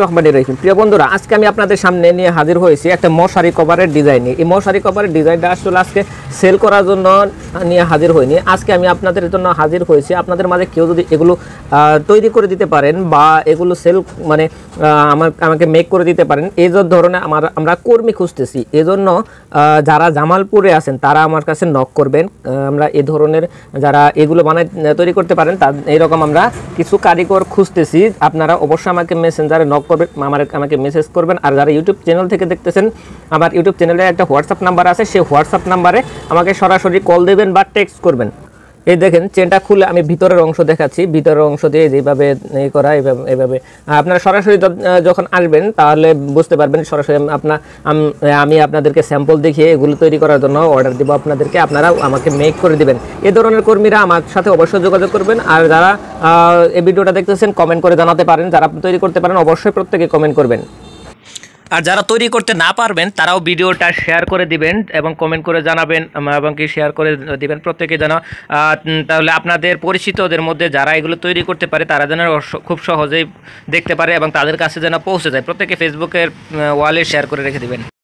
রহমানির রহিম। প্রিয় বন্ধুরা, আজকে আমি আপনাদের সামনে নিয়ে হাজির হয়েছি একটা মশারি কভারের ডিজাইন নিয়ে। এই মশারি কভারের ডিজাইনটা আসলে আজকে সেল করার জন্য নিয়ে হাজির হইনি। আজকে আমি আপনাদের জন্য হাজির হয়েছি। আপনাদের মাঝে কেউ যদি এগুলো তৈরি করে দিতে পারেন বা এগুলো সেল মানে আমাকে মেক করে দিতে পারেন, এই ধরনের আমরা কর্মী খুঁজতেছি। এজন্য যারা জামালপুরে আছেন তারা আমার কাছে নক করবেন। আমরা এই ধরনের যারা এগুলো তৈরি করতে পারেন এইরকম আমরা কিছু কারিগর খুঁজতেছি। আপনারা অবশ্যই আমাকে মেসেঞ্জারে নক করবেন, আমাকে মেসেজ করবেন। আর যারা ইউটিউব চ্যানেল থেকে দেখতেছেন, আমার ইউটিউব চ্যানেলে একটা হোয়াটসঅ্যাপ নাম্বার আছে, সেই হোয়াটসঅ্যাপ নাম্বারে আমাকে সরাসরি কল দেবেন বা টেক্সট করবেন। এই দেখেন চেনটা খুলে আমি ভিতরের অংশ দেখাচ্ছি। ভিতরের অংশ দিয়ে যেভাবে করা এভাবে আপনারা সরাসরি যখন আসবেন তাহলে বুঝতে পারবেন। সরাসরি আমি আপনাদেরকে স্যাম্পল দেখিয়ে এগুলো তৈরি করার জন্য অর্ডার দিব আপনাদেরকে, আপনারা আমাকে মেক করে দিবেন। এই ধরনের কর্মীরা আমার সাথে অবশ্যই যোগাযোগ করবেন। আর যারা এই ভিডিওটা দেখতেছেন কমেন্ট করে জানাতে পারেন, যারা তৈরি করতে পারেন অবশ্যই প্রত্যেকে কমেন্ট করবেন। আর যারা তৈরি করতে না পারবেন তারাও ভিডিওটা শেয়ার করে দিবেন এবং কমেন্ট করে জানাবেন এবং কি শেয়ার করে দিবেন প্রত্যেকে যেন, তাহলে আপনাদের পরিচিতদের মধ্যে যারা এগুলো তৈরি করতে পারে তারা যেন খুব সহজেই দেখতে পারে এবং তাদের কাছে যেন পৌঁছে যায়। প্রত্যেকে ফেসবুকের ওয়ালে শেয়ার করে রেখে দিবেন।